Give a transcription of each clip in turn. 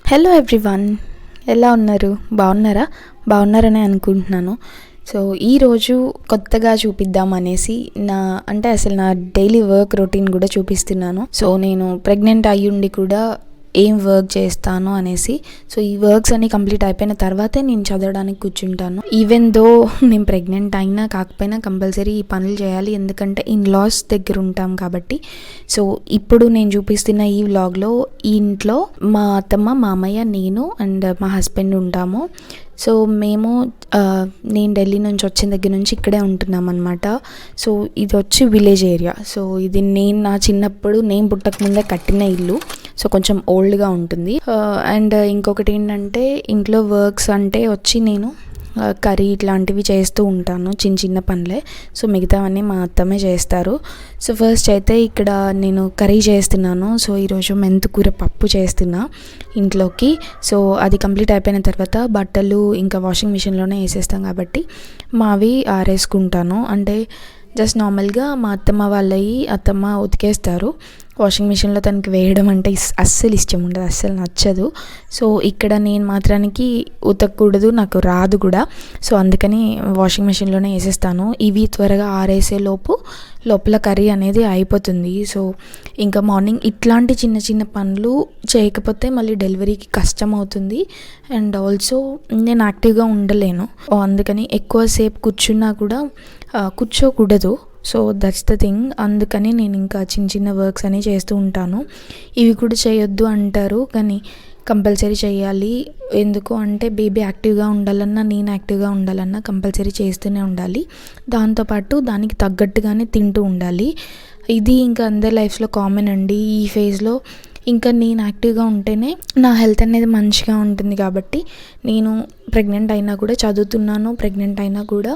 Hello everyone, ఎలా ఉన్నారు? బాగున్నారని అనుకుంటున్నాను. సో ఈరోజు కొత్తగా చూపిద్దామనేసి అసలు నా డైలీ వర్క్ రొటీన్ కూడా చూపిస్తున్నాను. సో నేను ప్రెగ్నెంట్ అయ్యుండి కూడా ఏం వర్క్ చేస్తాను అనేసి. సో ఈ వర్క్స్ అన్ని కంప్లీట్ అయిపోయిన తర్వాతే నేను చదవడానికి కూర్చుంటాను. ఈవెన్ దో నేను ప్రెగ్నెంట్ అయినా కాకపోయినా కంపల్సరీ ఈ పనులు చేయాలి, ఎందుకంటే ఇన్లాస్ దగ్గర ఉంటాం కాబట్టి. సో ఇప్పుడు నేను చూపిస్తున్న ఈ వ్లాగ్లో ఈ ఇంట్లో మా అత్తమ్మ, మామయ్య, నేను అండ్ మా హస్బెండ్ ఉంటాము. సో నేను ఢిల్లీ నుంచి వచ్చిన దగ్గర నుంచి ఇక్కడే ఉంటున్నాం అనమాట. సో ఇది వచ్చి విలేజ్ ఏరియా. సో ఇది నా చిన్నప్పుడు నేను పుట్టక ముందే కట్టిన ఇల్లు. సో కొంచెం ఓల్డ్గా ఉంటుంది. అండ్ ఇంకొకటి ఏంటంటే ఇంట్లో వర్క్స్ అంటే వచ్చి నేను కర్రీ ఇట్లాంటివి చేస్తూ ఉంటాను, చిన్న పనులే. సో మిగతావన్నీ మా అత్తమ్మే చేస్తారు. సో ఫస్ట్ అయితే ఇక్కడ నేను కర్రీ చేస్తున్నాను. సో ఈరోజు మెంతుకూర పప్పు చేస్తున్నా ఇంట్లోకి. సో అది కంప్లీట్ అయిపోయిన తర్వాత బట్టలు ఇంకా వాషింగ్ మిషన్లోనే వేసేస్తాం కాబట్టి మావి ఆరేసుకుంటాను. అంటే జస్ట్ నార్మల్గా మా అత్తమ్మ ఉతికేస్తారు. వాషింగ్ మిషన్లో తనకి వేయడం అంటే అస్సలు ఇష్టం ఉండదు, అస్సలు నచ్చదు. సో ఇక్కడ నేను మాత్రానికి ఉతకకూడదు, నాకు రాదు కూడా. సో అందుకని వాషింగ్ మిషన్లోనే వేసేస్తాను. ఇవి త్వరగా ఆరేసే లోపల కర్రీ అనేది అయిపోతుంది. సో ఇంకా మార్నింగ్ ఇట్లాంటి చిన్న పనులు చేయకపోతే మళ్ళీ డెలివరీకి కష్టం అవుతుంది. అండ్ ఆల్సో నేను యాక్టివ్గా ఉండలేను, అందుకని ఎక్కువసేపు కూర్చున్నా కూడా కూర్చోకూడదు. So that's the thing. అందుకని నేను ఇంకా చిన్న వర్క్స్ అని చేస్తూ ఉంటాను. ఇవి కూడా చేయొద్దు అంటారు, కానీ కంపల్సరీ చేయాలి. ఎందుకు అంటే బేబీ యాక్టివ్గా ఉండాలన్నా, నేను యాక్టివ్గా ఉండాలన్నా కంపల్సరీ చేస్తూనే ఉండాలి. దాంతోపాటు దానికి తగ్గట్టుగానే తింటూ ఉండాలి. ఇది ఇంకా అందరి లైఫ్లో కామన్ అండి. ఈ ఫేజ్లో ఇంకా నేను యాక్టివ్గా ఉంటేనే నా హెల్త్ అనేది మంచిగా ఉంటుంది. కాబట్టి నేను ప్రెగ్నెంట్ అయినా కూడా చదువుతున్నాను, ప్రెగ్నెంట్ అయినా కూడా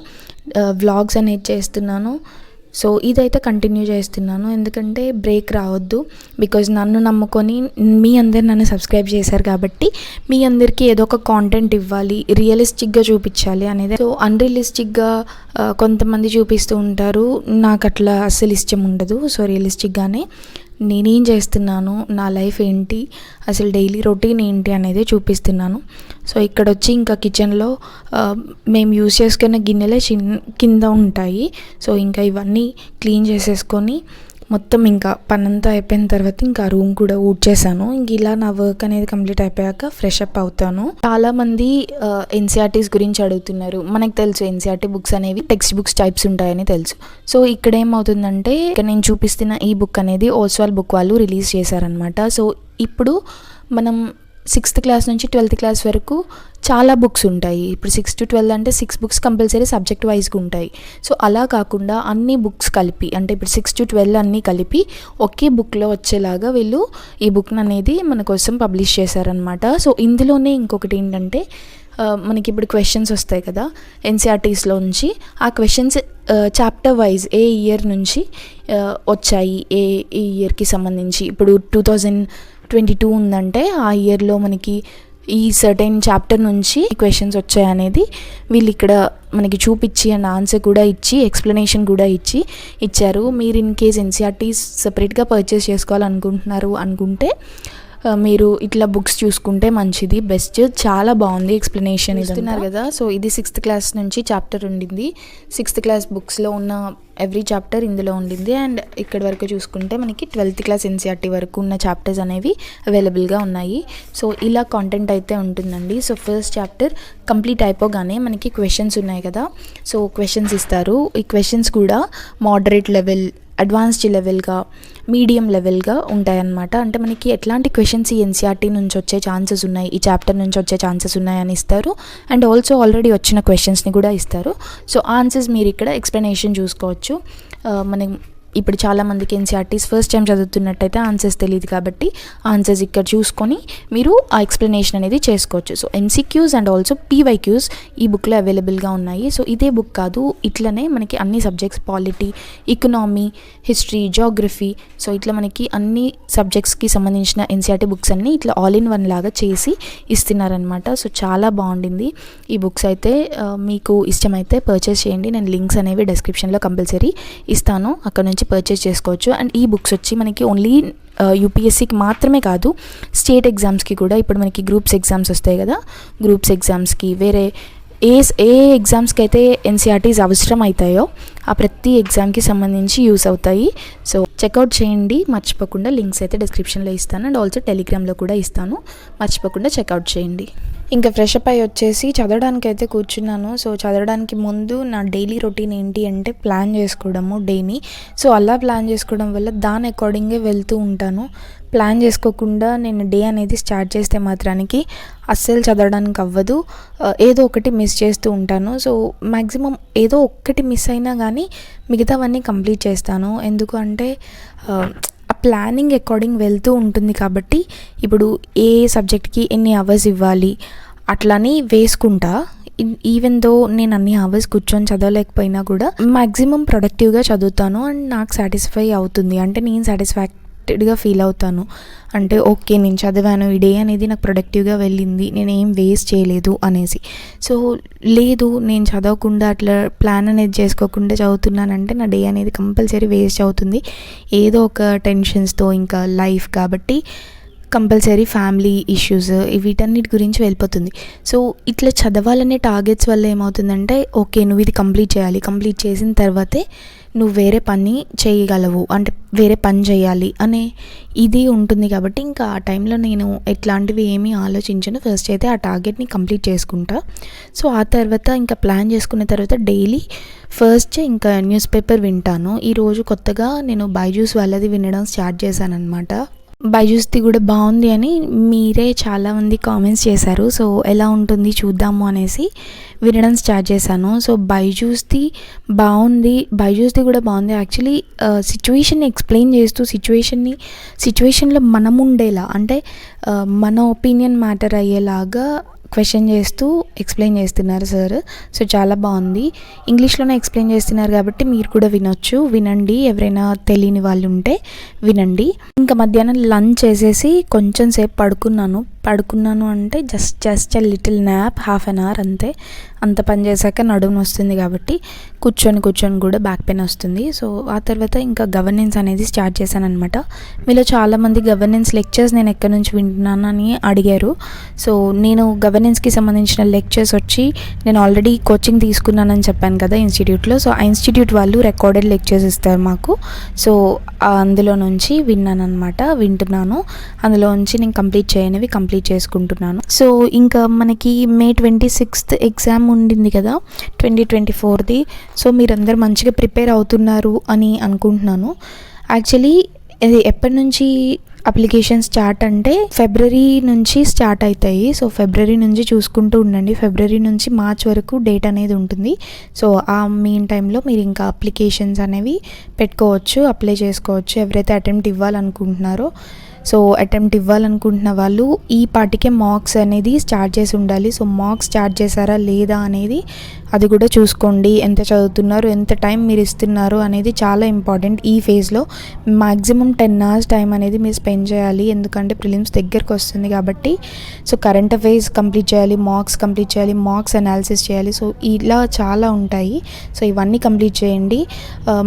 వ్లాగ్స్ అనేది చేస్తున్నాను. సో ఇదైతే కంటిన్యూ చేస్తున్నాను, ఎందుకంటే బ్రేక్ రావద్దు. బికాజ్ నన్ను నమ్ముకొని మీ అందరు నన్ను సబ్స్క్రైబ్ చేశారు కాబట్టి మీ అందరికీ ఏదో ఒక కాంటెంట్ ఇవ్వాలి, రియలిస్టిక్గా చూపించాలి అనేది. సో అన్రియలిస్టిక్గా కొంతమంది చూపిస్తూ ఉంటారు, నాకు అట్లా అస్సలు ఇష్టం ఉండదు. సో రియలిస్టిక్గానే నేనేం చేస్తున్నాను, నా లైఫ్ ఏంటి, అసలు డైలీ రొటీన్ ఏంటి అనేది చూపిస్తున్నాను. సో ఇక్కడ వచ్చి ఇంకా కిచెన్లో మేము యూజ్ చేసుకున్న గిన్నెలే కింద ఉంటాయి. సో ఇంకా ఇవన్నీ క్లీన్ చేసేసుకొని మొత్తం ఇంకా పనంతా అయిపోయిన తర్వాత ఇంకా రూమ్ కూడా ఊడ్చేసాను. ఇంక ఇలా నా వర్క్ అనేది కంప్లీట్ అయిపోయాక ఫ్రెష్ అప్ అవుతాను. చాలామంది ఎన్సీఆర్టీస్ గురించి అడుగుతున్నారు. మనకు తెలుసు ఎన్సీఆర్టీ బుక్స్ అనేవి టెక్స్ట్ బుక్స్ టైప్స్ ఉంటాయని తెలుసు. సో ఇక్కడ ఏమవుతుందంటే ఇక్కడ నేను చూపిస్తున్న ఈ బుక్ అనేది ఓస్వాల్ బుక్ వాళ్ళు రిలీజ్ చేశారనమాట. సో ఇప్పుడు మనం 6th క్లాస్ నుంచి 12th క్లాస్ వరకు చాలా బుక్స్ ఉంటాయి. ఇప్పుడు 6 to 12 అంటే 6 బుక్స్ కంపల్సరీ సబ్జెక్ట్ వైజ్గా ఉంటాయి. సో అలా కాకుండా అన్ని బుక్స్ కలిపి, అంటే ఇప్పుడు 6 to 12 అన్నీ కలిపి ఒకే బుక్లో వచ్చేలాగా వీళ్ళు ఈ బుక్ అనేది మన కోసం పబ్లిష్ చేశారనమాట. సో ఇందులోనే ఇంకొకటి ఏంటంటే మనకి ఇప్పుడు క్వశ్చన్స్ వస్తాయి కదా ఎన్సీఆర్టీస్లోంచి, ఆ క్వశ్చన్స్ చాప్టర్ వైజ్ ఏ ఇయర్ నుంచి వచ్చాయి, ఏ ఇయర్కి సంబంధించి. ఇప్పుడు 2022 ఉందంటే ఆ ఇయర్లో మనకి ఈ సర్టెన్ చాప్టర్ నుంచి క్వశ్చన్స్ వచ్చాయనేది వీళ్ళు ఇక్కడ మనకి చూపించి అండ్ ఆన్సర్ కూడా ఇచ్చి ఎక్స్ప్లెనేషన్ కూడా ఇచ్చారు. మీరు ఇన్ కేస్ ఎన్సీఆర్టీస్ సపరేట్గా పర్చేస్ అనుకుంటే మీరు ఇట్లా బుక్స్ చూసుకుంటే మంచిది, బెస్ట్. చాలా బాగుంది ఎక్స్ప్లెనేషన్ ఇస్తున్నారు కదా. సో ఇది 6th క్లాస్ నుంచి చాప్టర్ ఉండింది. 6th క్లాస్ బుక్స్లో ఉన్న ఎవ్రీ చాప్టర్ ఇందులో ఉండింది. అండ్ ఇక్కడ వరకు చూసుకుంటే మనకి 12th క్లాస్ ఎన్సీఆర్టీ వరకు ఉన్న చాప్టర్స్ అనేవి అవైలబుల్గా ఉన్నాయి. సో ఇలా కాంటెంట్ అయితే ఉంటుందండి. సో ఫస్ట్ చాప్టర్ కంప్లీట్ అయిపోగానే మనకి క్వశ్చన్స్ ఉన్నాయి కదా. సో క్వశ్చన్స్ ఇస్తారు. ఈ క్వశ్చన్స్ కూడా మోడరేట్ లెవెల్, అడ్వాన్స్డ్ లెవెల్గా, మీడియం లెవెల్గా ఉంటాయన్నమాట. అంటే మనకి ఎట్లాంటి క్వశ్చన్స్ ఈ ఎన్సీఆర్టీ నుంచి వచ్చే ఛాన్సెస్ ఉన్నాయి, ఈ చాప్టర్ నుంచి వచ్చే ఛాన్సెస్ ఉన్నాయని ఇస్తారు. అండ్ ఆల్సో ఆల్రెడీ వచ్చిన క్వశ్చన్స్ని కూడా ఇస్తారు. సో ఆన్సర్స్ మీరు ఇక్కడ ఎక్స్ప్లెనేషన్ చూసుకోవచ్చు. మనం ఇప్పుడు చాలామందికి ఎన్సీఆర్టీస్ ఫస్ట్ టైం చదువుతున్నట్టయితే ఆన్సర్స్ తెలియదు కాబట్టి ఆన్సర్స్ ఇక్కడ చూసుకొని మీరు ఆ ఎక్స్ప్లెనేషన్ అనేది చేసుకోవచ్చు. So MCQs and also PYQs ఈ బుక్లో అవైలబుల్గా ఉన్నాయి. సో ఇదే బుక్ కాదు, ఇట్లనే మనకి అన్ని subjects, polity, economy, history, geography, so ఇట్లా మనకి అన్ని సబ్జెక్ట్స్కి సంబంధించిన ఎన్సీఆర్టీ బుక్స్ అన్నీ ఇట్లా ఆల్ ఇన్ వన్ లాగా చేసి ఇస్తున్నారనమాట. సో చాలా బాగుండింది ఈ బుక్స్ అయితే. మీకు ఇష్టమైతే పర్చేస్ చేయండి. నేను లింక్స్ అనేవి డిస్క్రిప్షన్లో కంపల్సరీ ఇస్తాను, అక్కడ నుంచి నుంచి పర్చేస్ చేసుకోవచ్చు. అండ్ ఈ బుక్స్ వచ్చి మనకి ఓన్లీ యూపీఎస్సీకి మాత్రమే కాదు, స్టేట్ ఎగ్జామ్స్కి కూడా. ఇప్పుడు మనకి గ్రూప్స్ ఎగ్జామ్స్ వస్తాయి కదా, గ్రూప్స్ ఎగ్జామ్స్కి వేరే ఏ ఎగ్జామ్స్కి అయితే ఎన్సీఆర్టీస్ అవసరం అవుతాయో ఆ ప్రతి ఎగ్జామ్కి సంబంధించి యూస్ అవుతాయి. సో చెక్అవుట్ చేయండి మర్చిపోకుండా. లింక్స్ అయితే డిస్క్రిప్షన్లో ఇస్తాను అండ్ ఆల్సో టెలిగ్రామ్లో కూడా ఇస్తాను, మర్చిపోకుండా చెక్అవుట్ చేయండి. ఇంకా ఫ్రెష్ అప్ అయ్యి వచ్చేసి చదవడానికి అయితే కూర్చున్నాను. సో చదవడానికి ముందు నా డైలీ రొటీన్ ఏంటి అంటే ప్లాన్ చేసుకోవడము డేని. సో అలా ప్లాన్ చేసుకోవడం వల్ల దాని అకార్డింగే వెళ్తూ ఉంటాను. ప్లాన్ చేసుకోకుండా నేను డే అనేది స్టార్ట్ చేస్తే మాత్రానికి అస్సలు చదవడానికి అవ్వదు, ఏదో ఒకటి మిస్ చేస్తూ ఉంటాను. సో మ్యాక్సిమం ఏదో ఒక్కటి మిస్ అయినా కానీ మిగతావన్నీ కంప్లీట్ చేస్తాను. ఎందుకు అంటే ఆ ప్లానింగ్ అకార్డింగ్ వెళ్తూ ఉంటుంది కాబట్టి ఇప్పుడు ఏ సబ్జెక్ట్కి ఎన్ని అవర్స్ ఇవ్వాలి అట్లని వేసుకుంటా. ఈవెన్ దో నేను అన్ని అవర్స్ కూర్చొని చదవలేకపోయినా కూడా మ్యాక్సిమం ప్రొడక్టివ్గా చదువుతాను అండ్ నాకు సాటిస్ఫై అవుతుంది. అంటే నేను సాటిస్ఫాక్టెడ్గా ఫీల్ అవుతాను. అంటే ఓకే నేను చదివాను, ఈ డే అనేది నాకు ప్రొడక్టివ్గా వెళ్ళింది, నేను ఏం వేస్ట్ చేయలేదు అనేసి. సో లేదు నేను చదవకుండా అట్లా ప్లాన్ అనేది చేసుకోకుండా చదువుతున్నానంటే నా డే అనేది కంపల్సరీ వేస్ట్ అవుతుంది, ఏదో ఒక టెన్షన్స్తో. ఇంకా లైఫ్ కాబట్టి కంపల్సరీ ఫ్యామిలీ ఇష్యూస్ వీటన్నిటి గురించి వెళ్ళిపోతుంది. సో ఇట్లా చదవాలనే టార్గెట్స్ వల్ల ఏమవుతుందంటే ఓకే నువ్వు ఇది కంప్లీట్ చేయాలి, కంప్లీట్ చేసిన తర్వాతే నువ్వు వేరే పని చేయగలవు, అంటే వేరే పని చేయాలి అనే ఇది ఉంటుంది. కాబట్టి ఇంకా ఆ టైంలో నేను ఎట్లాంటివి ఏమీ ఆలోచించను. ఫస్ట్ అయితే ఆ టార్గెట్ని కంప్లీట్ చేసుకుంటా. సో ఆ తర్వాత ఇంకా ప్లాన్ చేసుకున్న తర్వాత డైలీ ఫస్ట్ ఇంకా న్యూస్ పేపర్ వింటాను. ఈరోజు కొత్తగా నేను బైజూస్ వాళ్ళది వినడం స్టార్ట్ చేశాను అనమాట. బైజూస్ది కూడా బాగుంది అని మీరే చాలామంది కామెంట్స్ చేశారు. సో ఎలా ఉంటుంది చూద్దాము అనేసి వినడం స్టార్ట్ చేశాను. సో బైజూస్ది కూడా బాగుంది. యాక్చువల్లీ సిచ్యువేషన్ని ఎక్స్ప్లెయిన్ చేస్తూ సిచ్యువేషన్లో మనం ఉండేలా, అంటే మన ఒపీనియన్ మ్యాటర్ అయ్యేలాగా క్వశ్చన్ చేస్తూ ఎక్స్ప్లెయిన్ చేస్తున్నారు సార్. సో చాలా బాగుంది. ఇంగ్లీష్లోనే ఎక్స్ప్లెయిన్ చేస్తున్నారు కాబట్టి మీరు కూడా వినండి. ఎవరైనా తెలియని వాళ్ళు ఉంటే వినండి. ఇంకా మధ్యాహ్నం లంచ్ చేసేసి కొంచెం సేపు పడుకున్నాను అంటే జస్ట్ లిటిల్ న్యాప్, 1/2 hour అంతే. అంత పని చేశాక నడుము వస్తుంది కాబట్టి కూర్చొని కూడా బ్యాక్ పెయిన్ వస్తుంది. సో ఆ తర్వాత ఇంకా గవర్నెన్స్ అనేది స్టార్ట్ చేశాను అనమాట. మీలో చాలామంది గవర్నెన్స్ లెక్చర్స్ నేను ఎక్కడి నుంచి వింటున్నానని అడిగారు. సో నేను గవర్నెన్స్కి సంబంధించిన లెక్చర్స్ వచ్చి నేను ఆల్రెడీ కోచింగ్ తీసుకున్నానని చెప్పాను కదా ఇన్స్టిట్యూట్లో. సో ఆ ఇన్స్టిట్యూట్ వాళ్ళు రికార్డెడ్ లెక్చర్స్ ఇస్తారు మాకు. సో అందులో నుంచి వింటున్నాను. అందులో నుంచి నేను కంప్లీట్ చేసుకుంటున్నాను. సో ఇంకా మనకి May 26th ఎగ్జామ్ ఉండింది కదా 2024ది. సో మీరందరూ మంచిగా ప్రిపేర్ అవుతున్నారు అని అనుకుంటున్నాను. యాక్చువల్లీ ఇది ఎప్పటి నుంచి అప్లికేషన్ స్టార్ట్ అంటే ఫిబ్రవరి నుంచి స్టార్ట్ అవుతాయి. సో ఫిబ్రవరి నుంచి చూసుకుంటూ ఉండండి. ఫిబ్రవరి నుంచి మార్చ్ వరకు డేట్ అనేది ఉంటుంది. సో ఆ మెయిన్ టైంలో మీరు ఇంకా అప్లికేషన్స్ అనేవి పెట్టుకోవచ్చు, అప్లై చేసుకోవచ్చు ఎవరైతే అటెంప్ట్ ఇవ్వాలనుకుంటున్నారో. సో అటెంప్ట్ ఇవ్వాలనుకుంటున్న వాళ్ళు ఈ పాటికే మార్క్స్ అనేది స్టార్ట్ చేసి ఉండాలి. సో మార్క్స్ స్టార్ట్ చేశారా లేదా అనేది అది కూడా చూసుకోండి. ఎంత చదువుతున్నారు, ఎంత టైం మీరు ఇస్తున్నారు అనేది చాలా ఇంపార్టెంట్. ఈ ఫేజ్లో మ్యాక్సిమం 10 hours టైం అనేది మీరు స్పెండ్ చేయాలి. ఎందుకంటే ప్రిలిమ్స్ దగ్గరకు వస్తుంది కాబట్టి. సో కరెంట్ అఫైర్స్ కంప్లీట్ చేయాలి, మార్క్స్ కంప్లీట్ చేయాలి, మార్క్స్ అనాలిసిస్ చేయాలి. సో ఇలా చాలా ఉంటాయి. సో ఇవన్నీ కంప్లీట్ చేయండి.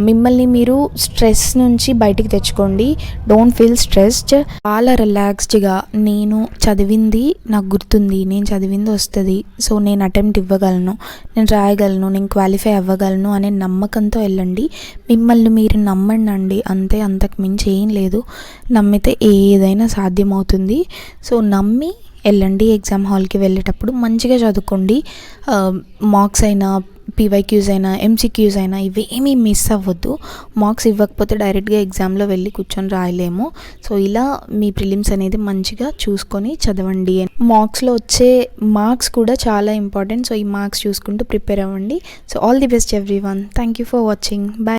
మిమ్మల్ని మీరు స్ట్రెస్ నుంచి బయటికి తెచ్చుకోండి. Don't feel stressed. చాలా రిలాక్స్డ్గా నేను చదివింది నాకు గుర్తుంది, నేను చదివింది వస్తుంది, సో నేను అటెంప్ట్ ఇవ్వగలను, నేను రాయగలను, నేను క్వాలిఫై అవ్వగలను అనే నమ్మకంతో వెళ్ళండి. మిమ్మల్ని మీరు నమ్మండి అంతే, అంతకు మించి ఏం లేదు. నమ్మితే ఏదైనా సాధ్యమవుతుంది. సో నమ్మి వెళ్ళండి. ఎగ్జామ్ హాల్కి వెళ్ళేటప్పుడు మంచిగా చదువుకోండి. మార్క్స్ అయినా, పీవైక్యూస్ అయినా, ఎంసీక్యూస్ అయినా ఇవేమీ మిస్ అవ్వద్దు. మార్క్స్ ఇవ్వకపోతే డైరెక్ట్గా ఎగ్జామ్లో వెళ్ళి కూర్చొని రాయలేము. సో ఇలా మీ ప్రిలిమ్స్ అనేది మంచిగా చూసుకొని చదవండి. మార్క్స్లో వచ్చే మార్క్స్ కూడా చాలా ఇంపార్టెంట్. సో ఈ మార్క్స్ చూసుకుంటూ ప్రిపేర్ అవ్వండి. So all the best everyone. Thank you for watching. Bye.